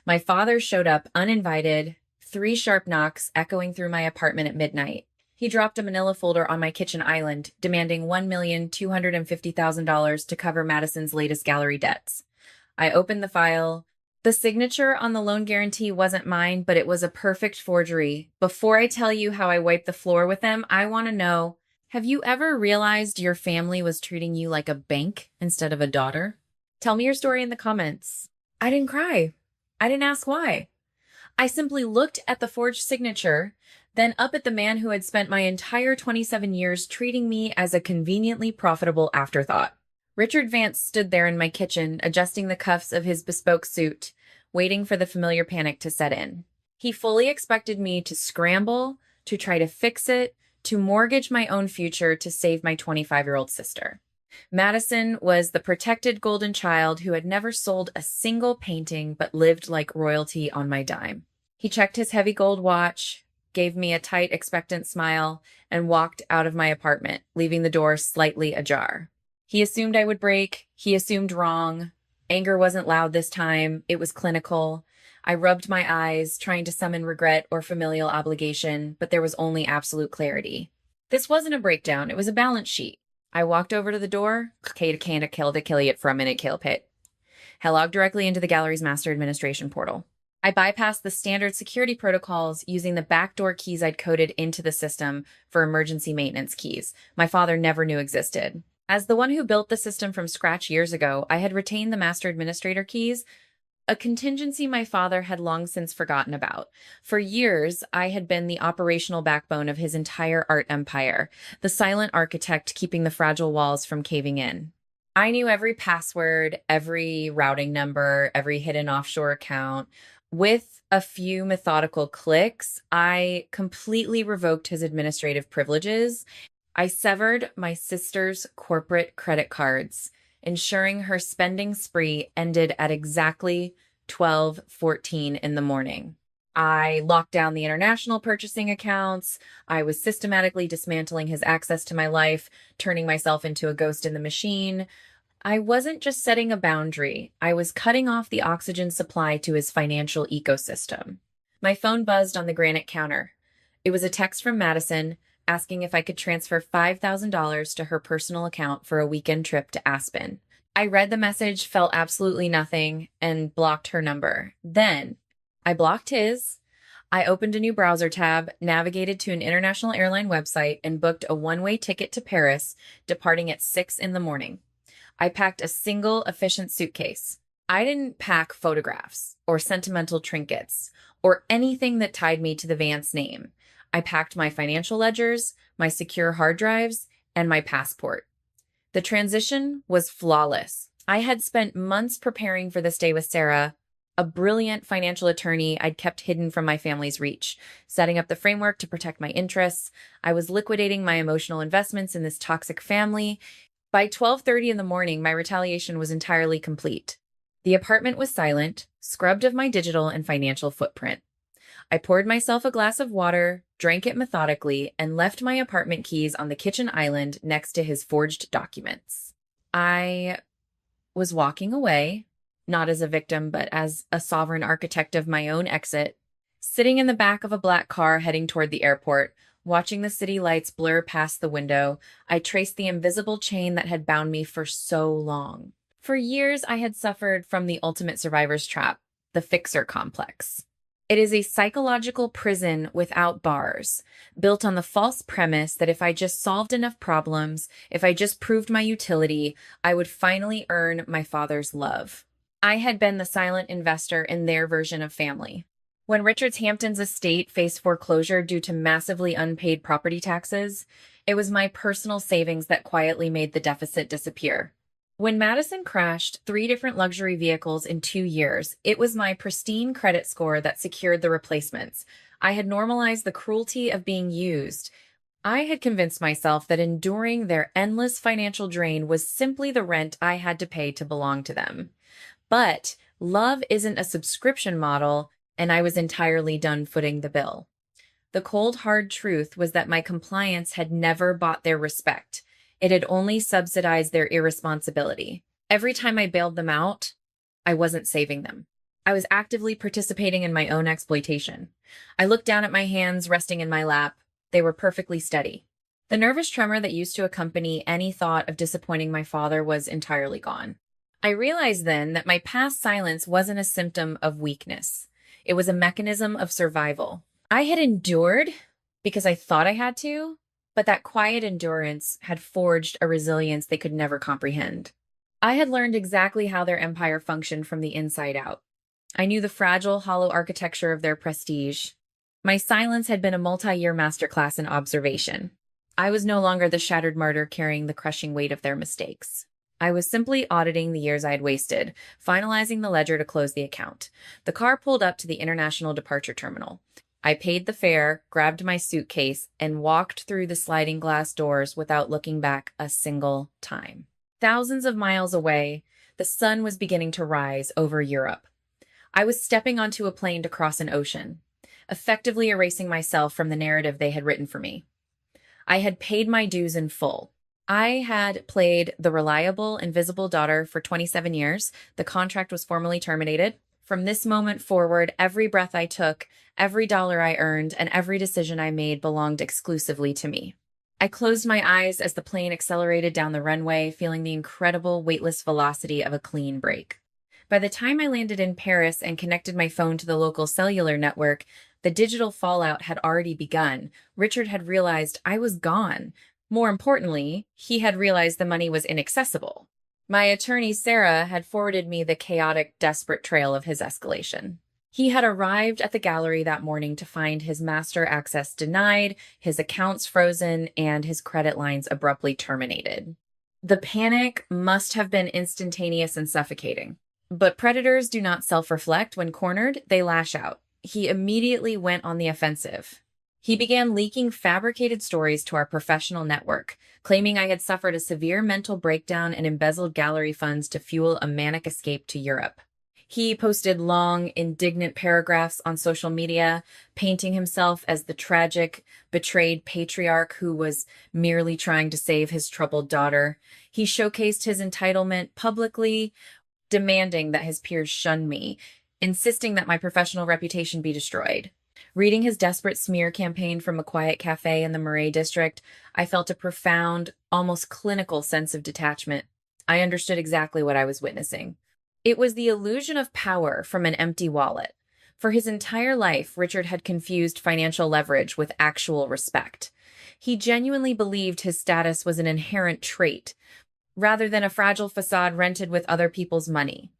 My father showed up uninvited, three sharp knocks echoing through my apartment at midnight. He dropped a manila folder on my kitchen island, demanding $1,250,000 to cover Madison's latest gallery debts. I opened the file. The signature on the loan guarantee wasn't mine, but it was a perfect forgery. Before I tell you how I wiped the floor with them, I want to know, have you ever realized your family was treating you like a bank instead of a daughter? Tell me your story in the comments. I didn't cry. I didn't ask why. I simply looked at the forged signature, then up at the man who had spent my entire 27 years treating me as a conveniently profitable afterthought. Richard Vance stood there in my kitchen, adjusting the cuffs of his bespoke suit, waiting for the familiar panic to set in. He fully expected me to scramble, to try to fix it, to mortgage my own future to save my 25-year-old sister. Madison was the protected golden child who had never sold a single painting but lived like royalty on my dime. He checked his heavy gold watch, gave me a tight, expectant smile, and walked out of my apartment, leaving the door slightly ajar. He assumed I would break. He assumed wrong. Anger wasn't loud this time. It was clinical. I rubbed my eyes, trying to summon regret or familial obligation, but there was only absolute clarity. This wasn't a breakdown. It was a balance sheet. I walked over to the door. Kate can't kill to kill it for a minute, kill pit. I logged directly into the gallery's master administration portal. I bypassed the standard security protocols using the backdoor keys I'd coded into the system for emergency maintenance keys my father never knew existed. As the one who built the system from scratch years ago, I had retained the master administrator keys, a contingency my father had long since forgotten about. For years, I had been the operational backbone of his entire art empire, the silent architect keeping the fragile walls from caving in. I knew every password, every routing number, every hidden offshore account. With a few methodical clicks, I completely revoked his administrative privileges. I severed my sister's corporate credit cards, ensuring her spending spree ended at exactly 12:14 in the morning. I locked down the international purchasing accounts. I was systematically dismantling his access to my life, turning myself into a ghost in the machine. I wasn't just setting a boundary. I was cutting off the oxygen supply to his financial ecosystem. My phone buzzed on the granite counter. It was a text from Madison, asking if I could transfer $5,000 to her personal account for a weekend trip to Aspen. I read the message, felt absolutely nothing, and blocked her number. Then I blocked his. I opened a new browser tab, navigated to an international airline website, and booked a one-way ticket to Paris, departing at 6 in the morning. I packed a single efficient suitcase. I didn't pack photographs or sentimental trinkets or anything that tied me to the Vance name. I packed my financial ledgers, my secure hard drives, and my passport. The transition was flawless. I had spent months preparing for this day with Sarah, a brilliant financial attorney I'd kept hidden from my family's reach, setting up the framework to protect my interests. I was liquidating my emotional investments in this toxic family. By 12:30 in the morning, my retaliation was entirely complete. The apartment was silent, scrubbed of my digital and financial footprint. I poured myself a glass of water, drank it methodically, and left my apartment keys on the kitchen island next to his forged documents. I was walking away, not as a victim, but as a sovereign architect of my own exit, sitting in the back of a black car heading toward the airport, watching the city lights blur past the window. I traced the invisible chain that had bound me for so long. For years, I had suffered from the ultimate survivor's trap, the fixer complex. It is a psychological prison without bars, built on the false premise that if I just solved enough problems, if I just proved my utility, I would finally earn my father's love. I had been the silent investor in their version of family. When Richard's Hamptons estate faced foreclosure due to massively unpaid property taxes, it was my personal savings that quietly made the deficit disappear. When Madison crashed 3 different luxury vehicles in 2 years, it was my pristine credit score that secured the replacements. I had normalized the cruelty of being used. I had convinced myself that enduring their endless financial drain was simply the rent I had to pay to belong to them. But love isn't a subscription model, and I was entirely done footing the bill. The cold, hard truth was that my compliance had never bought their respect. It had only subsidized their irresponsibility. Every time I bailed them out, I wasn't saving them. I was actively participating in my own exploitation. I looked down at my hands resting in my lap. They were perfectly steady. The nervous tremor that used to accompany any thought of disappointing my father was entirely gone. I realized then that my past silence wasn't a symptom of weakness. It was a mechanism of survival. I had endured because I thought I had to, but that quiet endurance had forged a resilience they could never comprehend. I had learned exactly how their empire functioned from the inside out. I knew the fragile, hollow architecture of their prestige. My silence had been a multi-year masterclass in observation. I was no longer the shattered martyr carrying the crushing weight of their mistakes. I was simply auditing the years I had wasted, finalizing the ledger to close the account. The car pulled up to the international departure terminal. I paid the fare, grabbed my suitcase, and walked through the sliding glass doors without looking back a single time. Thousands of miles away, the sun was beginning to rise over Europe. I was stepping onto a plane to cross an ocean, effectively erasing myself from the narrative they had written for me. I had paid my dues in full. I had played the reliable, invisible daughter for 27 years. The contract was formally terminated. From this moment forward, every breath I took, every dollar I earned, and every decision I made belonged exclusively to me. I closed my eyes as the plane accelerated down the runway, feeling the incredible weightless velocity of a clean break. By the time I landed in Paris and connected my phone to the local cellular network, the digital fallout had already begun. Richard had realized I was gone. More importantly, he had realized the money was inaccessible. My attorney, Sarah, had forwarded me the chaotic, desperate trail of his escalation. He had arrived at the gallery that morning to find his master access denied, his accounts frozen, and his credit lines abruptly terminated. The panic must have been instantaneous and suffocating. But predators do not self-reflect. When cornered, they lash out. He immediately went on the offensive. He began leaking fabricated stories to our professional network, claiming I had suffered a severe mental breakdown and embezzled gallery funds to fuel a manic escape to Europe. He posted long, indignant paragraphs on social media, painting himself as the tragic, betrayed patriarch who was merely trying to save his troubled daughter. He showcased his entitlement publicly, demanding that his peers shun me, insisting that my professional reputation be destroyed. Reading his desperate smear campaign from a quiet cafe in the Marais district, I felt a profound, almost clinical sense of detachment. I understood exactly what I was witnessing. It was the illusion of power from an empty wallet. For his entire life, Richard had confused financial leverage with actual respect. He genuinely believed his status was an inherent trait, rather than a fragile facade rented with other people's money.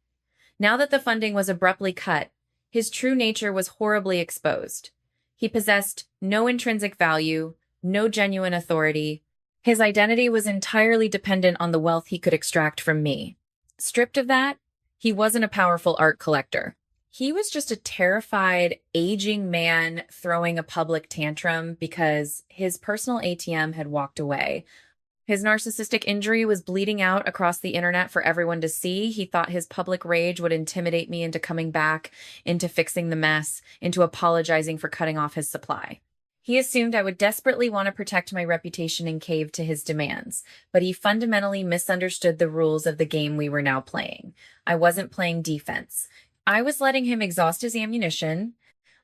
Now that the funding was abruptly cut, his true nature was horribly exposed. He possessed no intrinsic value, no genuine authority. His identity was entirely dependent on the wealth he could extract from me. Stripped of that, he wasn't a powerful art collector. He was just a terrified, aging man throwing a public tantrum because his personal ATM had walked away. His narcissistic injury was bleeding out across the internet for everyone to see. He thought his public rage would intimidate me into coming back, into fixing the mess, into apologizing for cutting off his supply. He assumed I would desperately want to protect my reputation and cave to his demands, but he fundamentally misunderstood the rules of the game we were now playing. I wasn't playing defense. I was letting him exhaust his ammunition,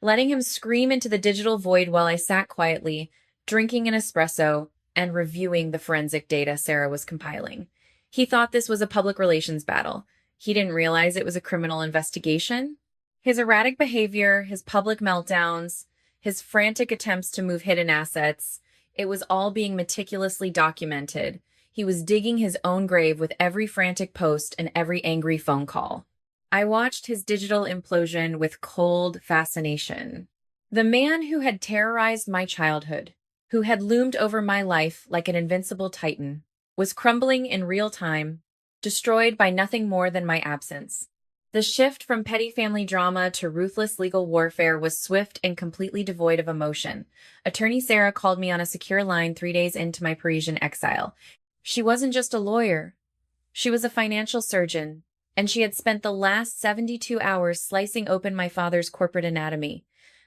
letting him scream into the digital void while I sat quietly, drinking an espresso, and reviewing the forensic data Sarah was compiling. He thought this was a public relations battle. He didn't realize it was a criminal investigation. His erratic behavior, his public meltdowns, his frantic attempts to move hidden assets, it was all being meticulously documented. He was digging his own grave with every frantic post and every angry phone call. I watched his digital implosion with cold fascination. The man who had terrorized my childhood, who had loomed over my life like an invincible titan, was crumbling in real time, destroyed by nothing more than my absence. The shift from petty family drama to ruthless legal warfare was swift and completely devoid of emotion. Attorney Sarah called me on a secure line 3 days into my Parisian exile. She wasn't just a lawyer. She was a financial surgeon, and she had spent the last 72 hours slicing open my father's corporate anatomy.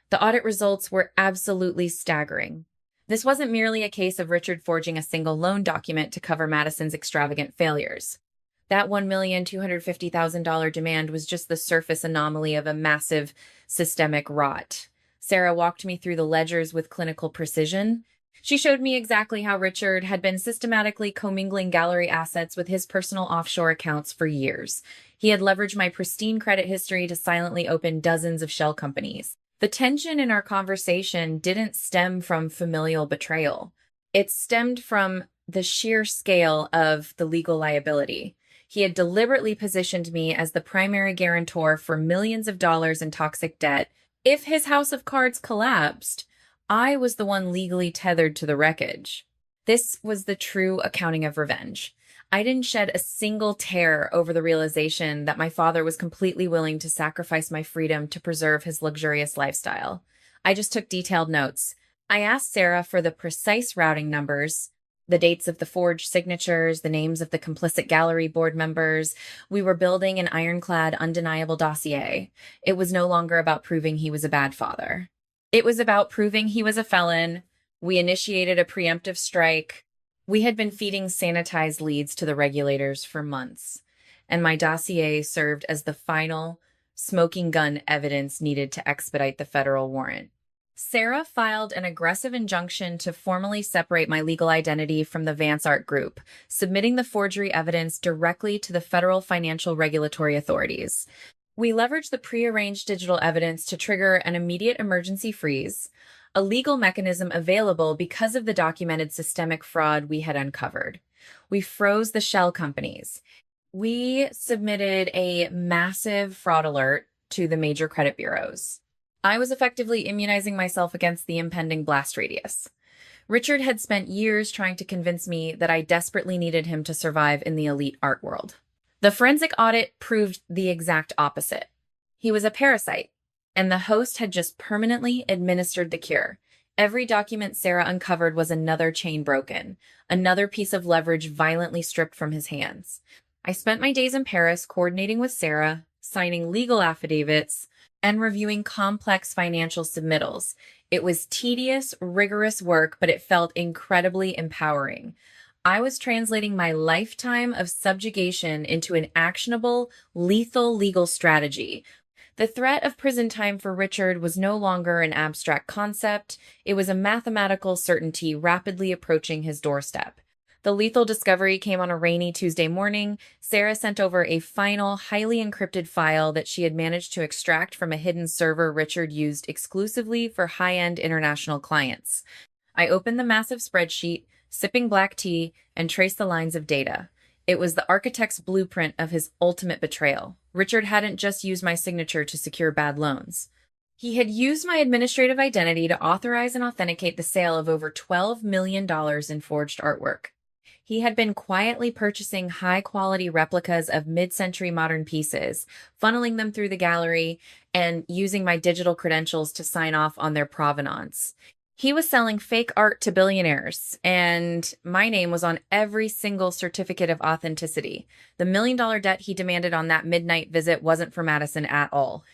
The audit results were absolutely staggering. This wasn't merely a case of Richard forging a single loan document to cover Madison's extravagant failures. That $1,250,000 demand was just the surface anomaly of a massive systemic rot. Sarah walked me through the ledgers with clinical precision. She showed me exactly how Richard had been systematically commingling gallery assets with his personal offshore accounts for years. He had leveraged my pristine credit history to silently open dozens of shell companies. The tension in our conversation didn't stem from familial betrayal. It stemmed from the sheer scale of the legal liability. He had deliberately positioned me as the primary guarantor for millions of dollars in toxic debt. If his house of cards collapsed, I was the one legally tethered to the wreckage. This was the true accounting of revenge. I didn't shed a single tear over the realization that my father was completely willing to sacrifice my freedom to preserve his luxurious lifestyle. I just took detailed notes. I asked Sarah for the precise routing numbers, the dates of the forged signatures, the names of the complicit gallery board members. We were building an ironclad, undeniable dossier. It was no longer about proving he was a bad father. It was about proving he was a felon. We initiated a preemptive strike. We had been feeding sanitized leads to the regulators for months, and my dossier served as the final smoking gun evidence needed to expedite the federal warrant. Sarah filed an aggressive injunction to formally separate my legal identity from the Vance Art Group, submitting the forgery evidence directly to the federal financial regulatory authorities. We leveraged the prearranged digital evidence to trigger an immediate emergency freeze, a legal mechanism available because of the documented systemic fraud we had uncovered. We froze the shell companies. We submitted a massive fraud alert to the major credit bureaus. I was effectively immunizing myself against the impending blast radius. Richard had spent years trying to convince me that I desperately needed him to survive in the elite art world. The forensic audit proved the exact opposite. He was a parasite, and the host had just permanently administered the cure. Every document Sarah uncovered was another chain broken, another piece of leverage violently stripped from his hands. I spent my days in Paris coordinating with Sarah, signing legal affidavits, and reviewing complex financial submittals. It was tedious, rigorous work, but it felt incredibly empowering. I was translating my lifetime of subjugation into an actionable, lethal legal strategy. The threat of prison time for Richard was no longer an abstract concept. It was a mathematical certainty rapidly approaching his doorstep. The lethal discovery came on a rainy Tuesday morning. Sarah sent over a final, highly encrypted file that she had managed to extract from a hidden server Richard used exclusively for high-end international clients. I opened the massive spreadsheet, sipping black tea, and traced the lines of data. It was the architect's blueprint of his ultimate betrayal. Richard hadn't just used my signature to secure bad loans. He had used my administrative identity to authorize and authenticate the sale of over $12 million in forged artwork. He had been quietly purchasing high-quality replicas of mid-century modern pieces, funneling them through the gallery, and using my digital credentials to sign off on their provenance. He was selling fake art to billionaires, and my name was on every single certificate of authenticity. The $1 million debt he demanded on that midnight visit wasn't for Madison at all.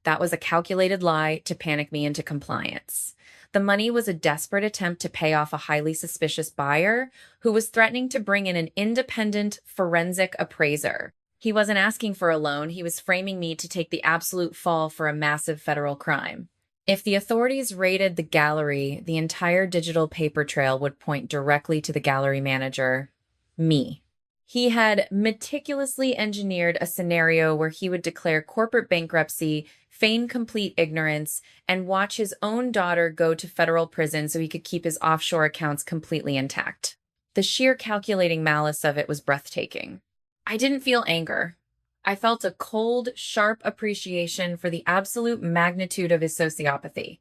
That was a calculated lie to panic me into compliance. The money was a desperate attempt to pay off a highly suspicious buyer who was threatening to bring in an independent forensic appraiser. He wasn't asking for a loan, he was framing me to take the absolute fall for a massive federal crime. If the authorities raided the gallery, the entire digital paper trail would point directly to the gallery manager, me. He had meticulously engineered a scenario where he would declare corporate bankruptcy, feign complete ignorance, and watch his own daughter go to federal prison so he could keep his offshore accounts completely intact. The sheer calculating malice of it was breathtaking. I didn't feel anger. I felt a cold, sharp appreciation for the absolute magnitude of his sociopathy.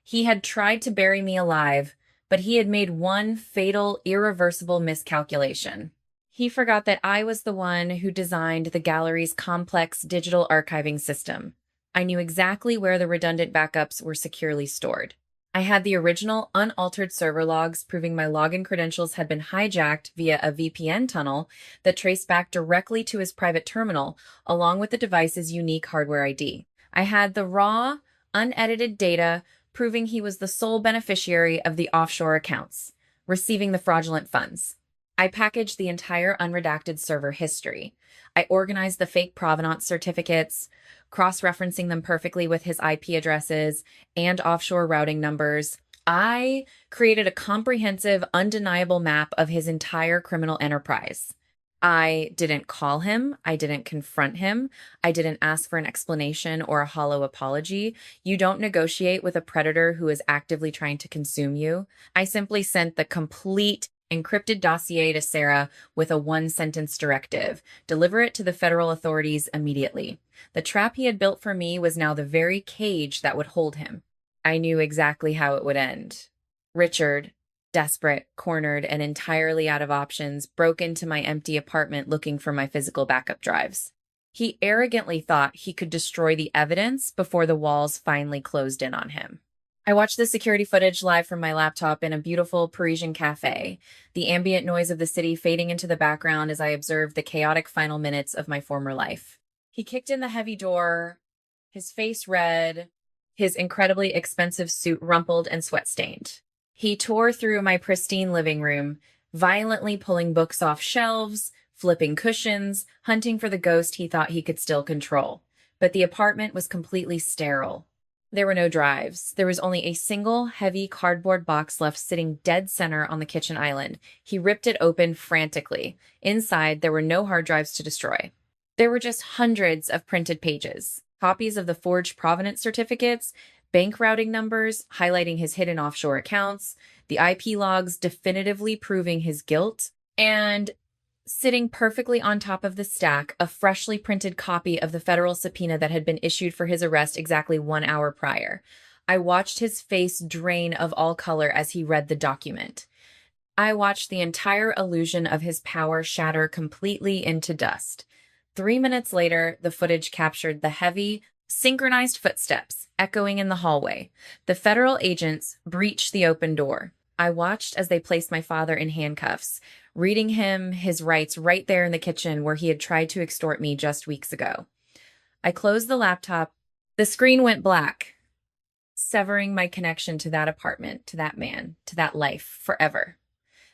He had tried to bury me alive, but he had made one fatal, irreversible miscalculation. He forgot that I was the one who designed the gallery's complex digital archiving system. I knew exactly where the redundant backups were securely stored. I had the original, unaltered server logs proving my login credentials had been hijacked via a VPN tunnel that traced back directly to his private terminal, along with the device's unique hardware ID. I had the raw, unedited data proving he was the sole beneficiary of the offshore accounts, receiving the fraudulent funds. I packaged the entire unredacted server history. I organized the fake provenance certificates, cross-referencing them perfectly with his IP addresses and offshore routing numbers. I created a comprehensive, undeniable map of his entire criminal enterprise. I didn't call him. I didn't confront him. I didn't ask for an explanation or a hollow apology. You don't negotiate with a predator who is actively trying to consume you. I simply sent the complete encrypted dossier to Sarah with a one-sentence directive. Deliver it to the federal authorities immediately. The trap he had built for me was now the very cage that would hold him. I knew exactly how it would end. Richard, desperate, cornered, and entirely out of options, broke into my empty apartment looking for my physical backup drives. He arrogantly thought he could destroy the evidence before the walls finally closed in on him. I watched the security footage live from my laptop in a beautiful Parisian cafe, the ambient noise of the city fading into the background as I observed the chaotic final minutes of my former life. He kicked in the heavy door, his face red, his incredibly expensive suit rumpled and sweat-stained. He tore through my pristine living room, violently pulling books off shelves, flipping cushions, hunting for the ghost he thought he could still control. But the apartment was completely sterile. There were no drives. There was only a single heavy cardboard box left sitting dead center on the kitchen island. He ripped it open frantically. Inside, there were no hard drives to destroy. There were just hundreds of printed pages, copies of the forged provenance certificates, bank routing numbers highlighting his hidden offshore accounts, the IP logs definitively proving his guilt, and sitting perfectly on top of the stack, a freshly printed copy of the federal subpoena that had been issued for his arrest exactly 1 hour prior. I watched his face drain of all color as he read the document. I watched the entire illusion of his power shatter completely into dust. 3 minutes later, the footage captured the heavy, synchronized footsteps echoing in the hallway. The federal agents breached the open door. I watched as they placed my father in handcuffs, reading him his rights right there in the kitchen where he had tried to extort me just weeks ago. I closed the laptop. The screen went black, severing my connection to that apartment, to that man, to that life forever.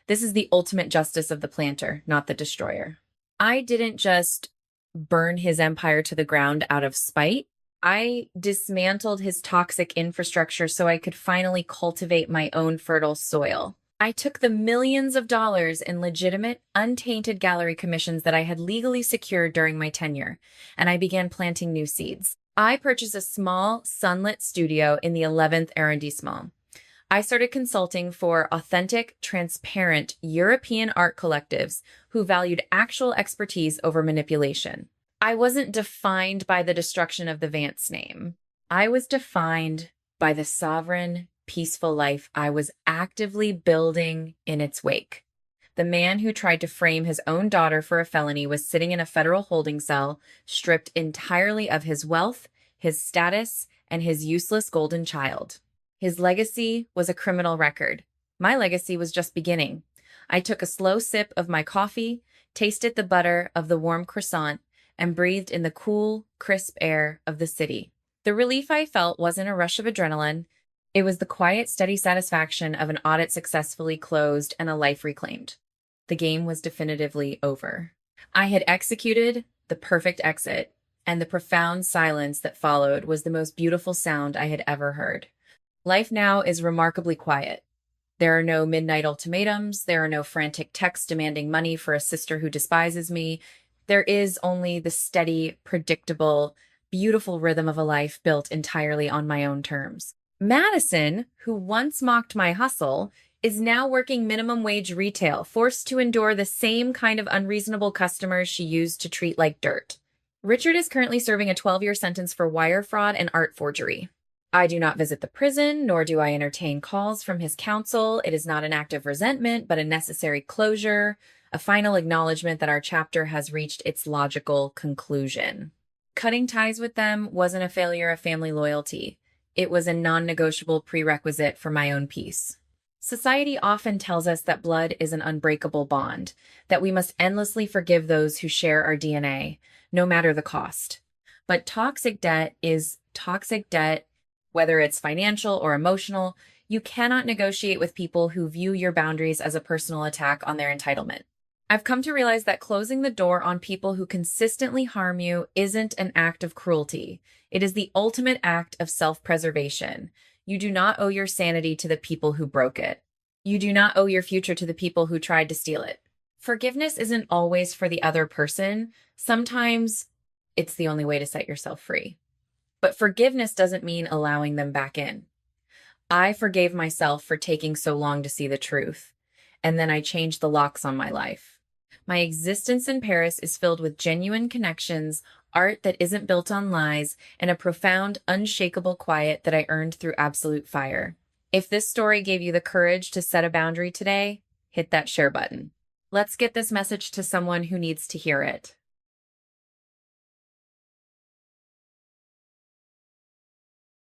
This is the ultimate justice of the planter, not the destroyer. I didn't just burn his empire to the ground out of spite. I dismantled his toxic infrastructure so I could finally cultivate my own fertile soil. I took the millions of dollars in legitimate, untainted gallery commissions that I had legally secured during my tenure, and I began planting new seeds. I purchased a small, sunlit studio in the 11th arrondissement. I started consulting for authentic, transparent European art collectives who valued actual expertise over manipulation. I wasn't defined by the destruction of the Vance name. I was defined by the sovereign, peaceful life I was actively building in its wake. The man who tried to frame his own daughter for a felony was sitting in a federal holding cell, stripped entirely of his wealth, his status, and his useless golden child. His legacy was a criminal record. My legacy was just beginning. I took a slow sip of my coffee, tasted the butter of the warm croissant, and breathed in the cool, crisp air of the city. The relief I felt wasn't a rush of adrenaline. It was the quiet, steady satisfaction of an audit successfully closed and a life reclaimed. The game was definitively over. I had executed the perfect exit, and the profound silence that followed was the most beautiful sound I had ever heard. Life now is remarkably quiet. There are no midnight ultimatums. There are no frantic texts demanding money for a sister who despises me. There is only the steady, predictable, beautiful rhythm of a life built entirely on my own terms. Madison, who once mocked my hustle, is now working minimum wage retail, forced to endure the same kind of unreasonable customers she used to treat like dirt. Richard is currently serving a 12-year sentence for wire fraud and art forgery. I do not visit the prison, nor do I entertain calls from his counsel. It is not an act of resentment, but a necessary closure, a final acknowledgement that our chapter has reached its logical conclusion. Cutting ties with them wasn't a failure of family loyalty. It was a non-negotiable prerequisite for my own peace. Society often tells us that blood is an unbreakable bond, that we must endlessly forgive those who share our DNA, no matter the cost. But toxic debt is toxic debt, whether it's financial or emotional. You cannot negotiate with people who view your boundaries as a personal attack on their entitlement. I've come to realize that closing the door on people who consistently harm you isn't an act of cruelty. It is the ultimate act of self-preservation. You do not owe your sanity to the people who broke it. You do not owe your future to the people who tried to steal it. Forgiveness isn't always for the other person. Sometimes it's the only way to set yourself free. But forgiveness doesn't mean allowing them back in. I forgave myself for taking so long to see the truth, and then I changed the locks on my life. My existence in Paris is filled with genuine connections, art that isn't built on lies, and a profound, unshakable quiet that I earned through absolute fire. If this story gave you the courage to set a boundary today, hit that share button. Let's get this message to someone who needs to hear it.